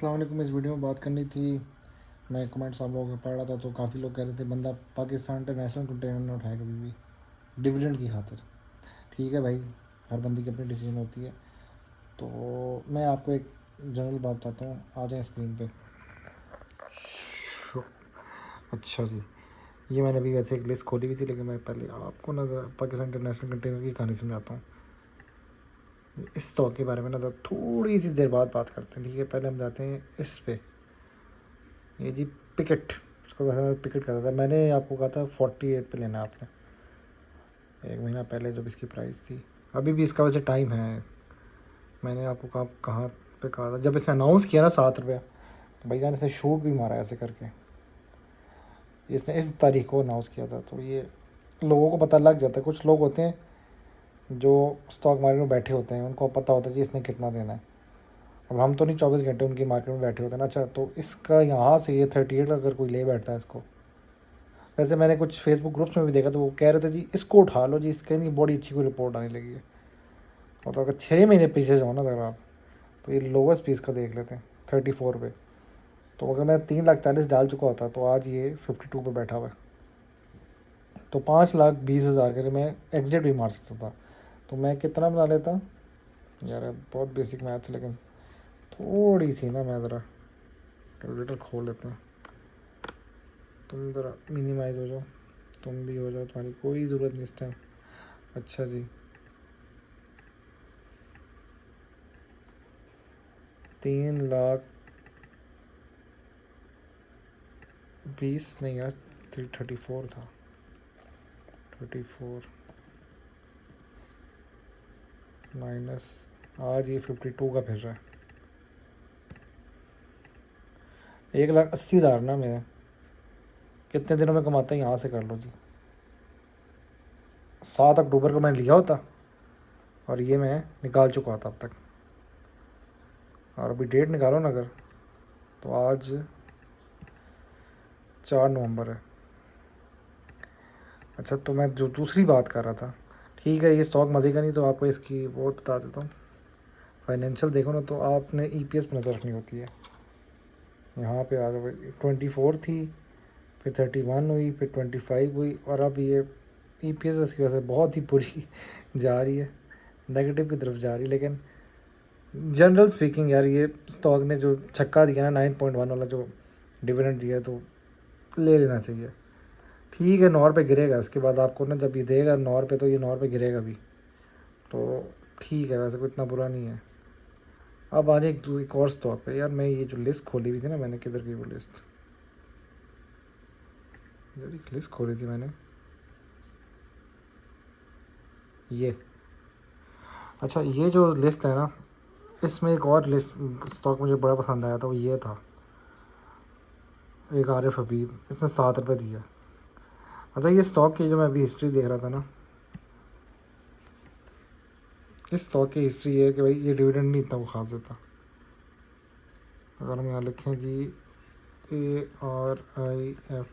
अस्सलाम वालेकुम। इस वीडियो में बात करनी थी। मैं कमेंट्स आप लोगों को पढ़ रहा था तो काफ़ी लोग कह रहे थे बंदा पाकिस्तान इंटरनेशनल कंटेनर ना उठाए कभी भी डिविडेंड की खातिर। ठीक है भाई, हर बंदी की अपनी डिसीजन होती है। तो मैं आपको एक जनरल बात बताता हूँ, आ जाए स्क्रीन पे। अच्छा जी, ये मैंने अभी वैसे एक लिस्ट खोली हुई थी, लेकिन मैं पहले आपको ना पाकिस्तान इंटरनेशनल कंटेनर की कहानी समझाता हूँ। इस स्टॉक के बारे में ना थोड़ी सी देर बाद बात करते हैं, ठीक है। पहले हम जाते हैं इस पे, ये जी पिकेट, उसको वैसे मैं पिकेट करता था। मैंने आपको कहा था 48 पे लेना है आपने, एक महीना पहले जब इसकी प्राइस थी। अभी भी इसका वैसे टाइम है। मैंने आपको कहाँ पे कहा था जब इसे अनाउंस किया ना 7 रुपये, तो भाईजान इसने शूट भी मारा ऐसे करके। इसने इस तारीख को अनाउंस किया था, तो ये लोगों को पता लग जाता है। कुछ लोग होते हैं जो स्टॉक मार्केट में बैठे होते हैं, उनको पता होता है कि इसने कितना देना है। अब हम तो नहीं 24 घंटे उनकी मार्केट में बैठे होते हैं ना। अच्छा, तो इसका यहाँ से ये 38 का अगर कोई ले बैठता है इसको, वैसे मैंने कुछ फेसबुक ग्रुप्स में भी देखा, तो वो कह रहे थे जी इसको उठा लो जी, इसके नहीं बड़ी अच्छी कोई रिपोर्ट आने लगी है। और तो अगर 6 महीने पीछे जाओ ना अगर आप, तो ये लोवेस्ट पीस का देख लेते हैं 34 पे। तो अगर मैं 3,40,000 डाल चुका होता तो आज ये 52 पे बैठा हुआ है। तो 5,20,000 के लिए मैं एग्जिट भी मार सकता था। तो मैं कितना बना लेता यार, बहुत बेसिक मैथ्स, लेकिन थोड़ी सी ना, मैं ज़रा कैलकुलेटर खोल लेते हैं। तुम ज़रा मिनिमाइज हो जाओ, तुम भी हो जाओ, तुम्हारी कोई ज़रूरत नहीं इस टाइम। अच्छा जी, 3,20,000 नहीं यार, 334 था। 34 माइनस, आज ये 52 का फिर रहा है। 1,80,000 ना, मैं कितने दिनों में कमाता है यहाँ से कर लो जी। 7 अक्टूबर को मैंने लिया होता और ये मैं निकाल चुका था अब तक। और अभी डेट निकालो ना अगर, तो आज 4 नवंबर है। अच्छा, तो मैं जो दूसरी बात कर रहा था, ठीक है, ये स्टॉक मज़े का नहीं, तो आपको इसकी वो बता देता हूँ। फाइनेंशियल देखो ना, तो आपने ईपीएस पर नज़र रखनी होती है। यहाँ पे आ गए 24 थी, फिर 31 हुई, फिर 25 हुई, और अब ये ईपीएस इसकी वजह से बहुत ही बुरी जा रही है, नेगेटिव की तरफ जा रही है। लेकिन जनरल स्पीकिंग यार, ये स्टॉक ने जो छक्का दिया ना 9.1 वाला जो डिविडेंड दिया, तो ले लेना चाहिए। ठीक है, 9 पे गिरेगा, इसके बाद आपको ना जब ये देगा 9 पे, तो ये 9 पे गिरेगा भी, तो ठीक है, वैसे कोई इतना बुरा नहीं है। अब आज एक और स्टॉक पे यार, मैं ये जो लिस्ट खोली हुई थी ना, मैंने किधर की वो लिस्ट, यार एक लिस्ट खोली थी मैंने, ये। अच्छा, ये जो लिस्ट है ना, इसमें एक और लिस्ट स्टॉक मुझे बड़ा पसंद आया था, वो ये था, एक आरिफ हबीब, इसने 7 रुपये दिया। अच्छा, ये स्टॉक की जो मैं अभी हिस्ट्री देख रहा था ना, इस स्टॉक की हिस्ट्री ये है कि भाई ये डिविडेंड नहीं इतना वो खास देता। अगर हम यहाँ लिखें जी ARIF,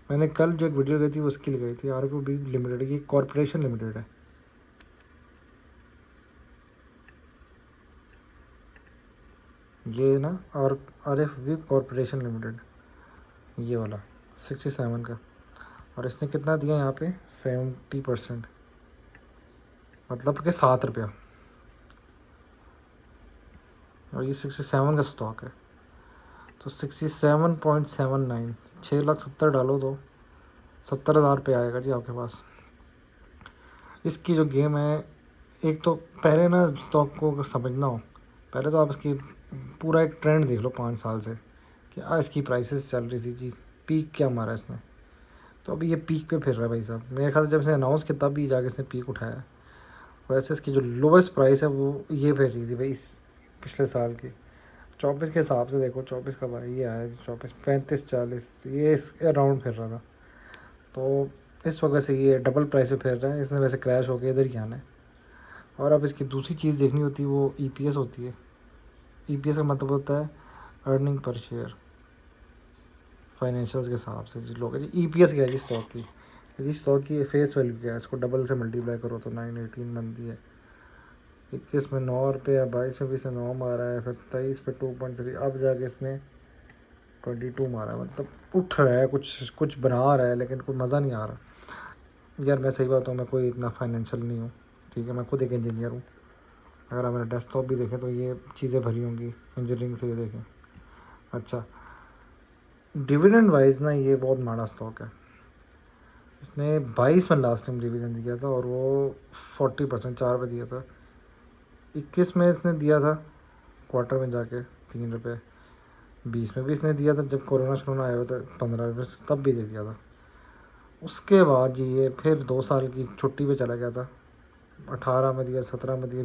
मैंने कल जो एक वीडियो गई थी वो उसकी लगाई थी। आर बी लिमिटेड, ये कॉरपोरेशन लिमिटेड है, ये ना। और RFB कॉरपोरेशन लिमिटेड, ये वाला 67 का। और इसने कितना दिया यहाँ पे, 70%, मतलब कि 7 रुपया। और ये 67 का स्टॉक है, तो 67.79, 6,70,000 डालो तो 70,000 पे आएगा जी आपके पास। इसकी जो गेम है, एक तो पहले ना स्टॉक को अगर समझना हो, पहले तो आप इसकी पूरा एक ट्रेंड देख लो 5 साल से, कि इसकी प्राइसेस चल रही थी जी, पीक क्या मारा इसने। तो अभी ये पीक पे फिर रहा है भाई साहब। मेरे ख्याल से जब इसे अनाउंस किया तब भी जाके इसने पीक उठाया। वैसे इसकी जो लोवेस्ट प्राइस है वो ये फिर रही थी भाई इस पिछले साल की। 24 के हिसाब से देखो, 24 का भाई ये आया 24, 35, 40, ये इस अराउंड फिर रहा था। तो इस वजह से ये डबल प्राइस पे फिर रहा है। इसने वैसे क्रैश होकर इधर ही आना है। और अब इसकी दूसरी चीज़ देखनी होती है, वो ईपीएस होती है। ईपीएस का मतलब होता है अर्निंग पर शेयर, फाइनेंशियल्स के हिसाब से जो लोग है जी। ईपीएस क्या है जी स्टॉक की, जी स्टॉक की फेस वैल्यू क्या है, इसको डबल से मल्टीप्लाई करो तो 918 बनती है। 21 में 9 रुपये, 22 में भी इसने 9 मारा है, फिर 23 पे 2.3, अब जाके इसने 22 मारा है। मतलब उठ रहा है, कुछ कुछ बना रहा है, लेकिन कोई मज़ा नहीं आ रहा यार। मैं सही बात हूँ, मैं कोई इतना फाइनेंशियल नहीं हूँ, ठीक है। मैं खुद एक इंजीनियर हूँ। अगर आप मेरा डेस्कटॉप भी देखें तो ये चीज़ें भरी होंगी इंजीनियरिंग से, ये देखें। अच्छा, डिविडेंड वाइज ना ये बहुत माड़ा स्टॉक है। इसने 22 में लास्ट टाइम डिविडेंड दिया था और वो 40%, 4 पे दिया था। 21 में इसने दिया था क्वार्टर में जाके 3 रुपये। 20 में भी इसने दिया था जब कोरोना शोरोना आया हुआ था, 15 रुपये, तब भी दे दिया था। उसके बाद जी ये फिर 2 साल की छुट्टी पे चला गया था। 18 में दिया, 17 में दिया,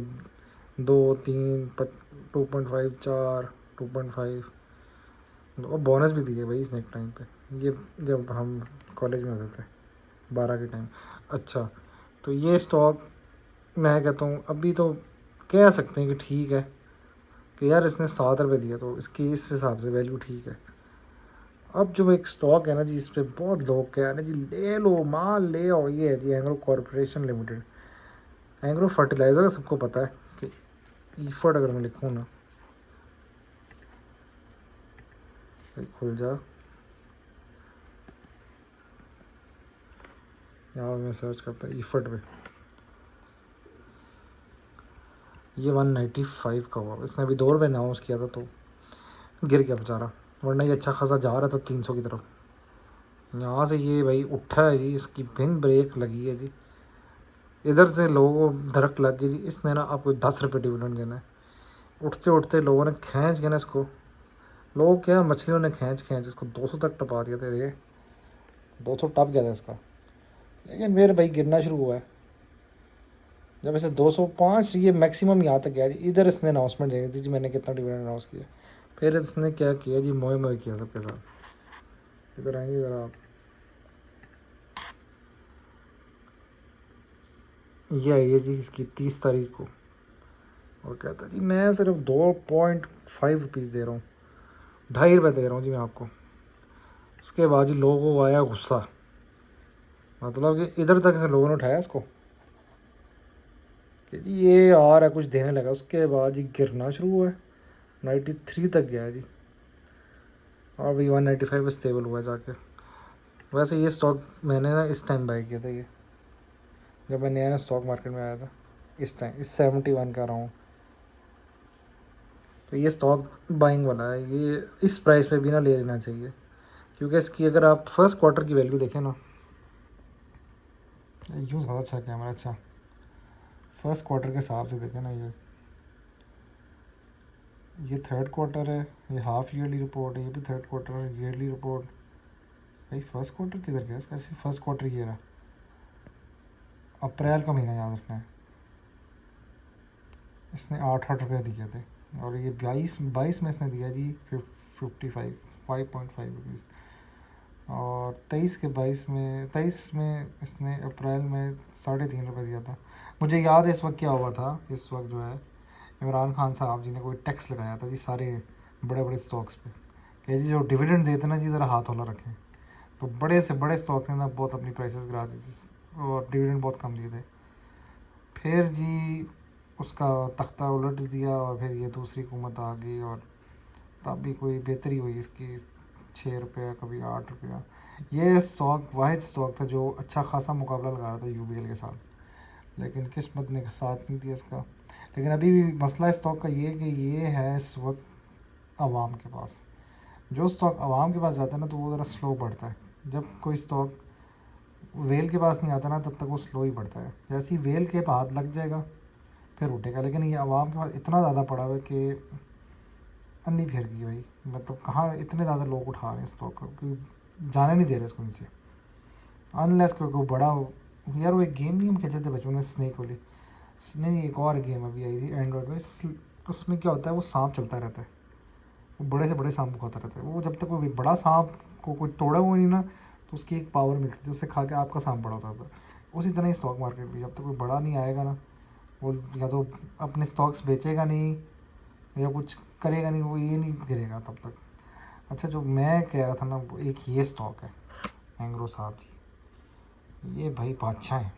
2, 3, 2.5, 4, 2.5, और बोनस भी दिए भाई इसने एक टाइम पे, ये जब हम कॉलेज में होते थे 12 के टाइम। अच्छा, तो ये स्टॉक मैं कहता हूँ अभी तो कह सकते हैं कि ठीक है, कि यार इसने 7 रुपये दिया तो इसकी इस हिसाब से वैल्यू ठीक है। अब जो एक स्टॉक है ना जी, इस पर बहुत लोग कह रहे हैं जी ले लो माल ले आओ, ये है जी Engro corporation limited. Engro fertiliser का सबको पता है कि ईफर्ट अगर मैं लिखूँ ना, खुल जा, यहाँ मैं सर्च करता ईफर्ट पे, ये 195 का हुआ। इसने अभी 2 रुपये अनाउंस किया था तो गिर गया बेचारा, वरना ये अच्छा खासा जा रहा था 300 की तरफ। यहाँ से ये भाई उठा है जी, इसकी बिन ब्रेक लगी है जी। इधर से लोगों को धड़क लग गई जी, इसने ना आपको 10 रुपये डिविडेंड देना है। उठते उठते लोगों ने खींच के ना इसको, लोग क्या मछलियों ने खींच खींच इसको 200 तक टपा दिया था। ये 200 टप गया था इसका, लेकिन फिर भाई गिरना शुरू हुआ है। जब ऐसे 205 ये मैक्सिमम यहाँ तक गया जी, इधर इसने अनाउंसमेंट देनी थी जी मैंने कितना डिविडेंड अनाउंस किया। फिर इसने क्या किया जी, मोए मोए किया सबके साथ। इधर आएंगे इधर आप, ये आई है जी इसकी 30 तारीख को, और कहता जी मैं सिर्फ 2.5 रुपीज़ दे रहा हूँ, 2.5 रुपये दे रहा हूँ जी मैं आपको। उसके बाद जी लोगों को आया गुस्सा, मतलब कि इधर तक से लोगों ने उठाया इसको कि जी ये आ रहा है कुछ देने लगा। उसके बाद जी गिरना शुरू हुआ है, 93 तक गया है जी, और भाई 195 पे स्टेबल हुआ है जाके। वैसे ये स्टॉक मैंने ना इस टाइम बाई किया था, ये जब मैं नया स्टॉक मार्केट में आया था इस टाइम, इस 71 का रहा हूँ। तो ये स्टॉक बाइंग वाला है, ये इस प्राइस पे भी ना ले लेना चाहिए, क्योंकि इसकी अगर आप फर्स्ट क्वार्टर की वैल्यू देखें ना, यूँ ज़्यादा अच्छा कैमरा, अच्छा फर्स्ट क्वार्टर के हिसाब से देखें ना, ये थर्ड क्वार्टर है, ये हाफ ईयरली रिपोर्ट है, ये भी थर्ड क्वार्टर है, ईयरली रिपोर्ट। भाई फर्स्ट क्वार्टर किधर गया इसका, फर्स्ट क्वार्टर ये रहा, अप्रैल का महीना याद रखना है। इसने 8 रुपये दिए थे, और ये 22 में इसने दिया जी 5.5 रुपीज़, और 23 में इसने अप्रैल में 3.5 रुपये दिया था। मुझे याद है इस वक्त क्या हुआ था, इस वक्त जो है इमरान खान साहब जी ने कोई टैक्स लगाया था जी सारे बड़े बड़े स्टॉक्स पे, कि जी जो डिविडेंड देते ना जी ज़रा हाथ होला रखें। तो बड़े से बड़े स्टॉक ने ना बहुत अपनी प्राइसेस गिरा दी थी और डिविडेंड बहुत कम दिए थे। फिर जी उसका तख्ता उलट दिया, और फिर ये दूसरी हुकूमत आ गई, और तब भी कोई बेहतरी हुई इसकी, 6 रुपये कभी 8 रुपया। ये स्टॉक वाहिद स्टॉक था जो अच्छा खासा मुकाबला लगा रहा था यूबीएल के साथ, लेकिन किस्मत ने साथ नहीं दिया इसका। लेकिन अभी भी मसला स्टॉक का ये कि ये है इस वक्त आवाम के पास। जो स्टॉक आवाम के पास जाता है ना तो वो ज़रा स्लो बढ़ता है। जब कोई स्टॉक वेल के पास नहीं आता ना तब तक वो स्लो ही बढ़ता है, जैसे ही वेल के हाथ लग जाएगा फिर उठेगा। लेकिन ये आवाम के पास इतना ज़्यादा पड़ा हुआ है कि अन्नी फिर गई भाई, मतलब कहाँ इतने ज़्यादा लोग उठा रहे हैं स्टॉक को कि जाने नहीं दे रहे इसको नीचे, अनलेस कोई बड़ा हो। यार वो एक गेम नहीं हम खेलते थे बचपन में, स्नेक वाली, नहीं एक और गेम अभी आई थी एंड्रॉयड में, उसमें क्या होता है वो सांप चलता रहता है, वो बड़े से बड़े सांप को खाता रहता है। वो जब तक कोई बड़ा सांप को कोई तोड़ा हुआ नहीं ना तो उसकी एक पावर मिलती थी, उससे खा के आपका सांप बड़ा होता था। उसी तरह ही स्टॉक मार्केट भी जब तक कोई बड़ा नहीं आएगा ना, वो या तो अपने स्टॉक्स बेचेगा नहीं या कुछ करेगा नहीं, वो ये नहीं गिरेगा तब तक। अच्छा, जो मैं कह रहा था ना, वो एक ये स्टॉक है एंग्रो साहब जी, ये भाई बादशाह है।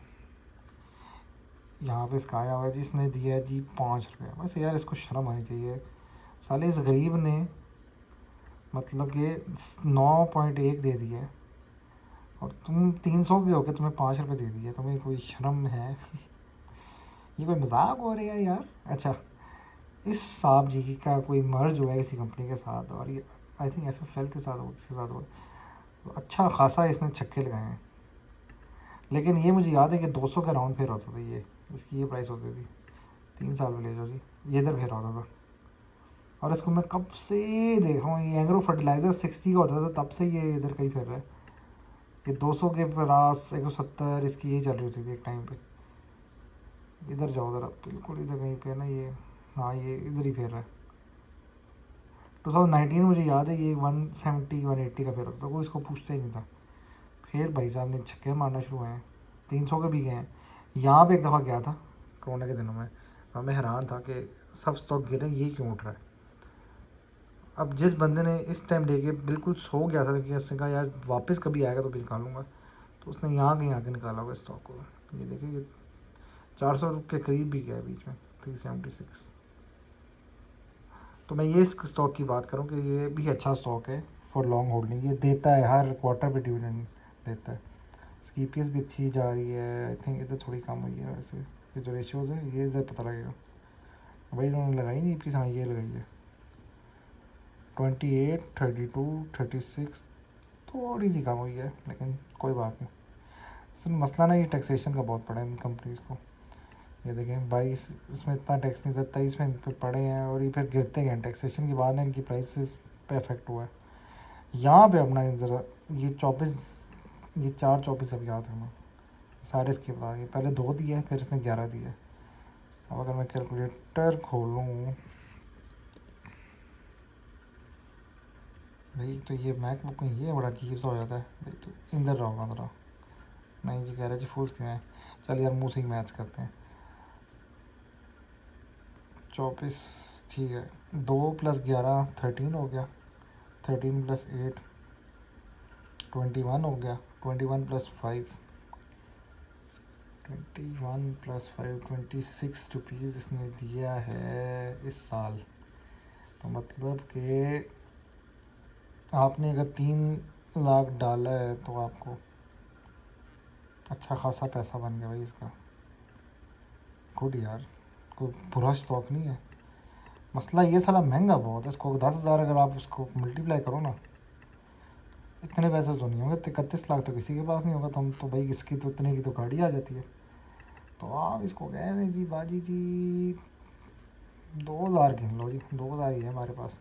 यहाँ पे इसका आया हुआ है जी, इसने दिया है जी 5 रुपये। बस यार इसको शर्म आनी चाहिए साले, इस गरीब ने मतलब कि 9.1 दे दिया है और तुम 300 भी हो के तुम्हें 5 रुपये दे दिए, तुम्हें कोई शर्म है? ये कोई मजाक हो रहा है यार। अच्छा, इस साहब जी की का कोई मर्ज हुआ है किसी कंपनी के साथ, और ये आई थिंक FFL के साथ हो, किसके साथ हो, तो अच्छा खासा इसने छक्के लगाए हैं। लेकिन ये मुझे याद है कि 200 का राउंड फेर होता था, ये इसकी ये प्राइस होती थी। 3 साल में ले जाओ जी, ये इधर फेर होता था। और इसको मैं कब से देख रहा हूँ, ये एंग्रो फर्टिलाइज़र 60 का होता था, तब से ये इधर कहीं फिर रहा है। ये 200 के पास 170 इसकी यही चल रही होती थी एक टाइम पे। इधर जाओ ज़रा, बिल्कुल इधर कहीं पे ना ये, हाँ ये इधर ही फेर रहा है। 2019 मुझे याद है ये 170 180 का फेर होता था, कोई इसको पूछता ही नहीं था। फिर भाई साहब ने छक्के मारना शुरू हुए हैं, 300 के भी गए हैं। यहाँ पे एक दफ़ा गया था कोरोना के दिनों में, और मैं हैरान था कि सब स्टॉक गिरे, ये क्यों उठ रहा है। अब जिस बंदे ने इस टाइम लेके बिल्कुल सो गया था कि उसने कहा यार वापस कभी आएगा तो भी निकालूंगा, तो उसने यहाँ कहीं आके निकाला हुआ स्टॉक को। ये देखिए, ये 400 के करीब भी गया बीच में, 376। तो मैं ये इस स्टॉक की बात करूँ कि ये भी अच्छा स्टॉक है फॉर लॉन्ग होल्डिंग। ये देता है हर क्वार्टर पे डिविडेंड देता है। इसकी EPS भी अच्छी जा रही है। आई थिंक इधर थोड़ी कम हुई है वैसे, ये जो रेशियोज़ है ये इधर पता लगेगा। भाई इन्होंने लगाई नहीं EPS, हाँ ये लगाई है 28 32 36, थोड़ी सी कम हुई है, लेकिन कोई बात नहीं। असल मसला ना ये टैक्सेशन का बहुत पड़ा है इन कंपनीज़ को। ये देखें 22 इसमें इतना टैक्स नहीं था, 23 में इन पर पड़े हैं, और ये फिर गिरते गए टैक्सेशन के बाद ना इनकी प्राइसेस पे इफेक्ट हुआ है। यहाँ पे अपना ज़रा ये 24, ये 4 24 अब याद रखना सारे इसके बता दिए। पहले 2 दिए फिर इसने 11 दिए। अब अगर मैं कैलकुलेटर खोलूँ भाई, तो ये मैकबुक में ये बड़ा अजीब सा हो जाता है भाई, तो इधर रहोगा ज़रा। नहीं जी, कह रहे जी फुल स्क्रीन है। चल यार मुँह से ही मैच करते हैं। 24 ठीक है, 2 + 11 13 हो गया, 13 + 8 21 हो गया, 21 + 5 21 + 5 26 रुपीज़ इसने दिया है इस साल। तो मतलब कि आपने अगर 3 लाख डाला है तो आपको अच्छा खासा पैसा बन गया भाई इसका। गुड यार, कोई बुरा स्टॉक नहीं है। मसला ये साला महंगा बहुत है, इसको 10,000 अगर आप उसको मल्टीप्लाई करो ना, इतने पैसे तो नहीं होंगे, 31 लाख तो किसी के पास नहीं होगा। तो हम तो भाई इसकी तो इतने की तो गाड़ी आ जाती है। तो आप इसको कह रहे जी बाजी जी 2,000 गिन लो जी, 2,000 ही है हमारे पास।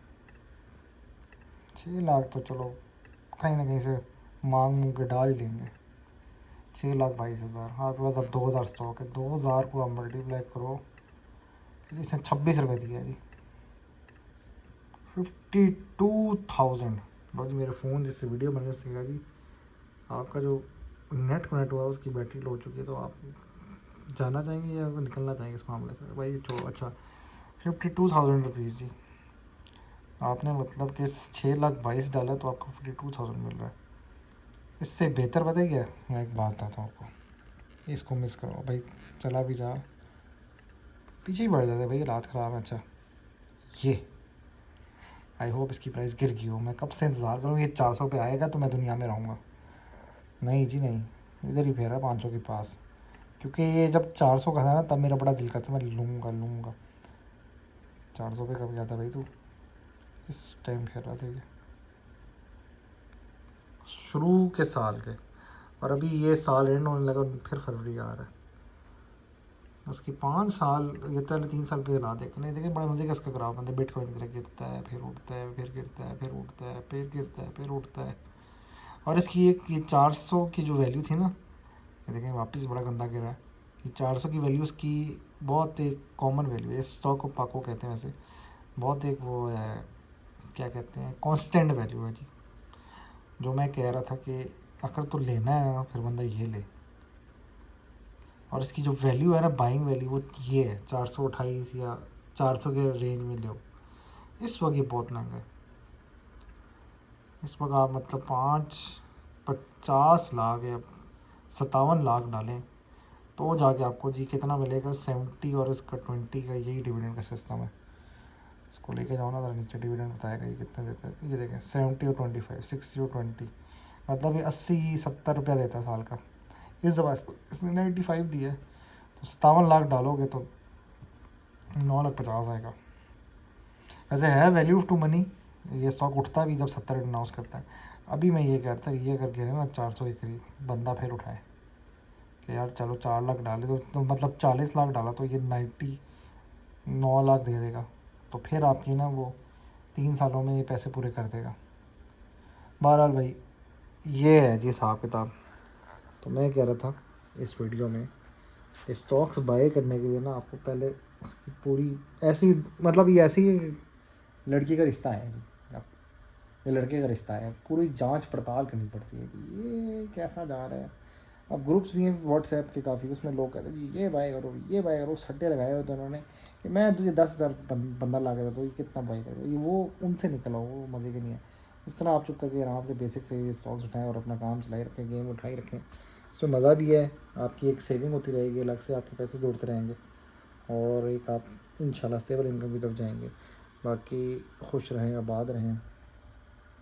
6 लाख तो चलो कहीं ना कहीं से मांग मूँग के डाल देंगे। 6,22,000 आपके पास अब 2,000 स्टॉक है, 2,000 को आप मल्टीप्लाई करो, इसने 26 रुपये दिया जी, 52,000। लो जी, मेरे फ़ोन जिससे वीडियो बनने सीखा जी, आपका जो नेट कनेक्ट हुआ है उसकी बैटरी लो हो चुकी है, तो आप जाना चाहेंगे या निकलना चाहेंगे इस मामले से भाई? छोड़ो। अच्छा, 52,000 रुपीज़ जी, आपने मतलब कि 6,22,000 डाला तो आपको 52,000 मिल रहा है। इससे बेहतर पता है क्या, मैं एक बात बताता हूँ आपको, इसको मिस करो भाई, चला भी जा पीछे ही बढ़ जाता है भाई, रात ख़राब है। अच्छा, ये आई होप इसकी प्राइस गिर गई हो। मैं कब से इंतज़ार करूँ ये 400 पे आएगा तो मैं दुनिया में रहूँगा। नहीं जी नहीं, इधर ही फेरा 500 के पास, क्योंकि ये जब 400 का था ना तब मेरा बड़ा दिल करता मैं लूँगा। 400 पे कब गया था भाई तू? इस टाइम फेर रहा था ये शुरू के साल के, और अभी ये साल एंड होने लगा, फिर फरवरी आ रहा है। उसकी 5 साल, ये पहले 3 साल पे रात देखते नहीं देखे, बड़े मज़े का इसका ग्राफ बनता है। बिटकॉइन की तरह गिरता है फिर उठता है, फिर गिरता है फिर उठता है, फिर गिरता है फिर उठता है। और इसकी एक ये 400 की जो वैल्यू थी ना, ये देखें वापस बड़ा गंदा गिरा है। ये 400 की वैल्यू इसकी बहुत एक कॉमन वैल्यू है, इस स्टॉक को पाको कहते हैं वैसे, बहुत एक वो है, क्या कहते हैं, कांस्टेंट वैल्यू है जी। जो मैं कह रहा था कि अगर तो लेना है ना फिर बंदा ये ले। और इसकी जो वैल्यू है ना, बाइंग वैल्यू, वो ये है 428 या 400 के रेंज में लो। इस वक्त ये बहुत महंगा है। इस वक्त आप मतलब 50 लाख या 57 लाख डालें तो जाके आपको जी कितना मिलेगा 70 और इसका 20 का, यही डिविडेंड का सिस्टम है। इसको लेके जाओ ना, ज़रा नीचे डिविडेंड बताएगा ये कितना देता है। ये देखें 70 और 25, 60 और 20, मतलब ये 80-70 रुपया देता है साल का। इस दफ़ा इसने 95 दिया है, तो 57 लाख डालोगे तो 9,50,000 आएगा। वैसे है वैल्यू टू मनी, ये स्टॉक उठता भी जब 70 अनाउंस करता है। अभी मैं ये कह रहा था कि ये अगर गिरे ना 400 के करीब, बंदा फिर उठाए कि यार चलो 4 लाख डाले तो मतलब 40 लाख डाला तो ये 9 लाख दे देगा, तो फिर आपकी ना वो 3 सालों में ये पैसे पूरे कर देगा। बहरहाल भाई ये है जी हिसाब किताब। तो मैं कह रहा था इस वीडियो में, स्टॉक्स बाय करने के लिए ना आपको पहले उसकी पूरी ऐसी, मतलब ये ऐसी लड़की का रिश्ता है जी, ये लड़के का रिश्ता है, पूरी जांच पड़ताल करनी पड़ती है कि ये कैसा जा रहा है। अब ग्रुप्स भी हैं व्हाट्सएप के काफ़ी, उसमें लोग कहते हैं ये बाय करो, ये बाय करो, सट्टे लगाए हुए थे उन्होंने कि मैं तुझे 10,000 बंदा ला के देता हूँ, ये कितना बाय करो, ये वो उनसे निकला वो मज़े के नहीं है। इस तरह आप चुप करके आराम से बेसिक से स्टॉक्स उठाएं और अपना काम चलाए रखें, गेम उठाई रखें। इसमें मज़ा भी है, आपकी एक सेविंग होती रहेगी, अलग से आपके पैसे जोड़ते रहेंगे और एक आप इंशाल्लाह स्टेबल इनकम की तरफ जाएंगे। बाकी खुश रहें, आबाद रहें,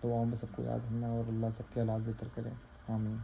दुआओं में सबको याद रखना और अल्लाह सबके हालात बेहतर करें। आमीन।